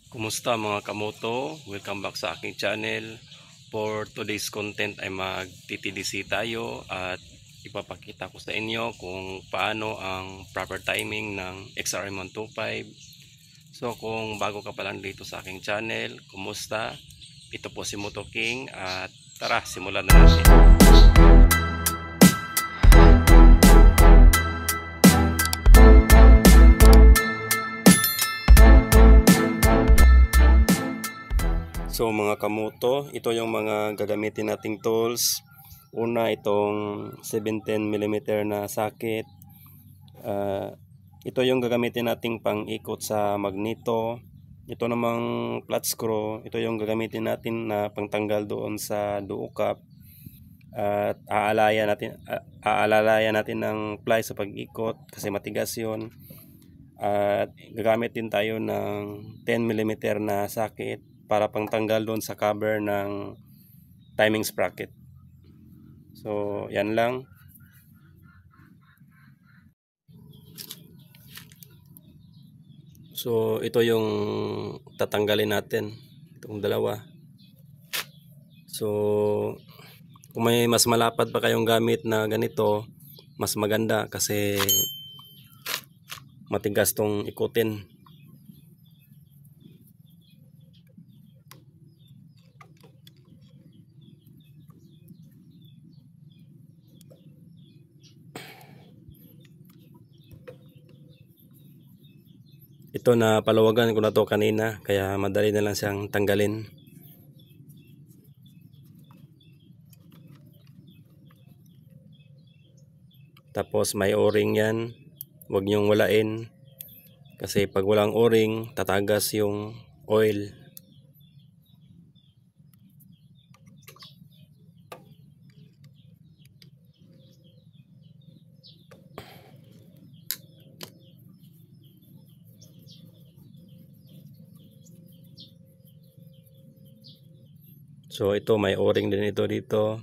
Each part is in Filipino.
Kumusta mga kamoto? Welcome back sa aking channel. For today's content ay mag-TTDC tayo at ipapakita ko sa inyo kung paano ang proper timing ng XRM125. So kung bago ka pa lang dito sa aking channel, kumusta? Ito po si Moto King at tara, simulan na natin. So mga kamoto, ito yung mga gagamitin nating tools. Una, itong 710mm na socket. Ito yung gagamitin nating pang-ikot sa magneto. Ito namang flat screw, ito yung gagamitin natin na pangtanggal doon sa duukap. At aalalayan natin ng ply sa pag-ikot kasi matigas yun. At gagamit din tayo ng 10mm na socket para pangtanggal doon sa cover ng timing sprocket. So yan lang. So ito yung tatanggalin natin, itong dalawa. So kung may mas malapad pa kayong gamit na ganito, mas maganda kasi matigas tong ikutin. Ito na palawagan ko na to kanina, kaya madali na lang siyang tanggalin. Tapos may o-ring yan, huwag nyong walain kasi pag walang o-ring tatagas yung oil. So ito may o-ring din ito dito.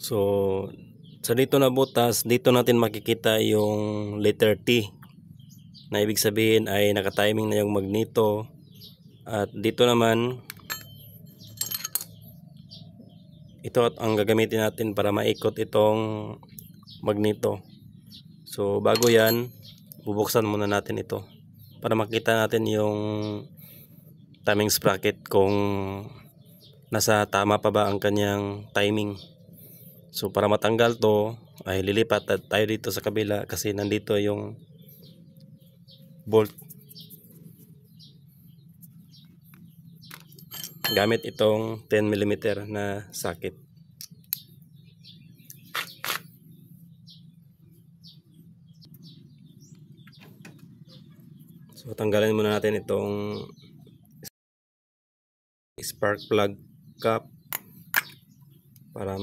So sa dito na butas, dito natin makikita yung letter T na ibig sabihin ay naka-timing na yung magneto. At dito naman, ito ang gagamitin natin para maikot itong magneto. So bago yan, bubuksan muna natin ito para makita natin yung timing sprocket kung nasa tama pa ba ang kanyang timing. So para matanggal to ay lilipat tayo dito sa kabila kasi nandito yung bolt. Gamit itong 10mm na socket. So tanggalin muna natin itong spark plug cap para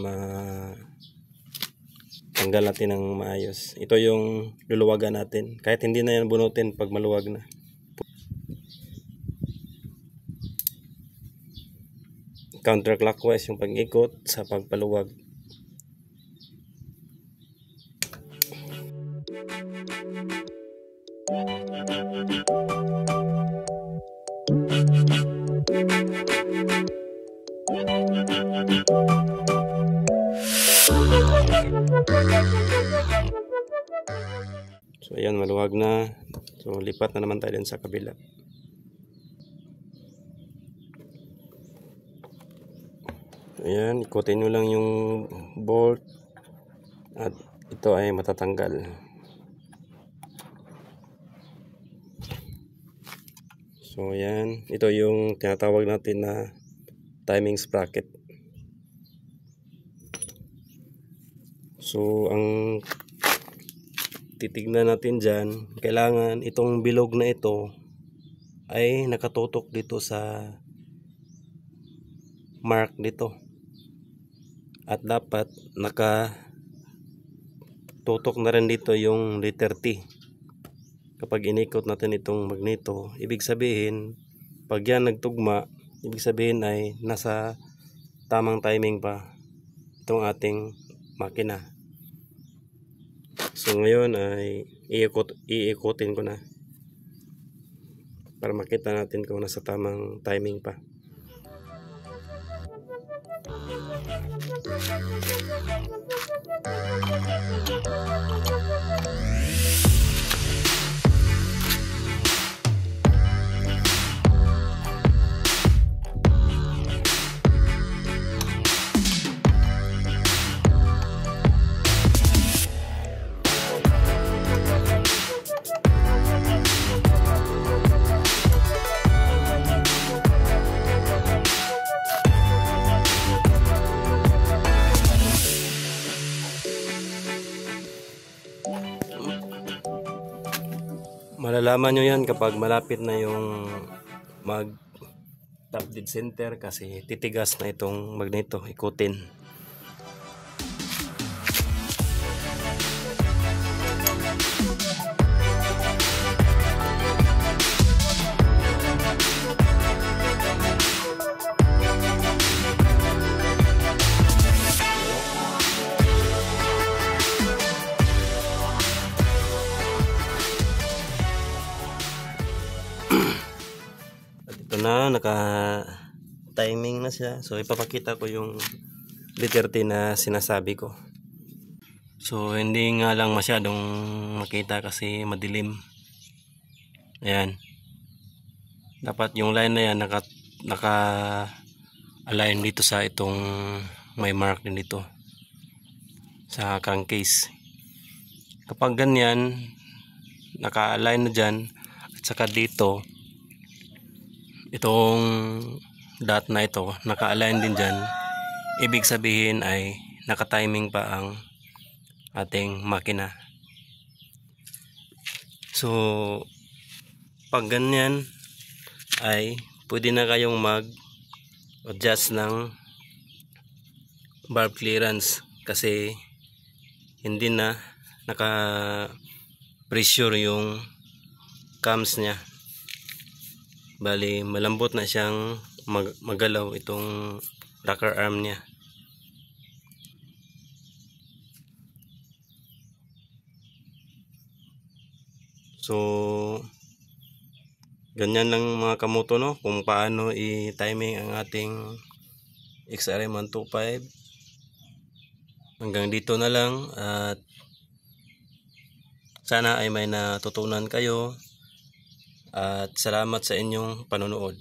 tanggal natin ng maayos. Ito yung luluwagan natin. Kahit hindi na yan bunutin pag maluwag na. Counterclockwise yung pag-ikot sa pagpaluwag. So ayan, maluwag na. So lipat na naman tayo din sa kabila. Ayan, ikutin nyo lang yung bolt at ito ay matatanggal. So ayan, ito yung tinatawag natin na timing sprocket. So ang titignan natin dyan, kailangan itong bilog na ito ay nakatutok dito sa mark dito. At dapat nakatutok na rin dito yung letter T. Kapag inikot natin itong magneto, ibig sabihin, pag yan nagtugma, ibig sabihin ay nasa tamang timing pa itong ating makina. So ngayon ay iikutin ko na para makita natin kung nasa tamang timing pa. Malalaman nyo yan kapag malapit na yung mag top dead center kasi titigas na itong magneto, ikutin. Ito na, naka timing na siya. So ipapakita ko yung letter T na sinasabi ko. So hindi nga lang masyadong makita kasi madilim. Ayan. Dapat yung line na yan naka align dito sa itong may mark din dito sa crankcase. Kapag ganyan naka align na dyan at saka dito itong dot na ito naka-align din dyan, ibig sabihin ay naka-timing pa ang ating makina. So pag ganyan ay pwede na kayong mag-adjust ng valve clearance kasi hindi na naka-pressure yung cams nya. Bali malambot na siyang magalaw itong rocker arm niya. So ganyan lang mga kamoto, no, kung paano i-timing ang ating XRM125. Hanggang dito na lang at sana ay may natutunan kayo. At salamat sa inyong panonood.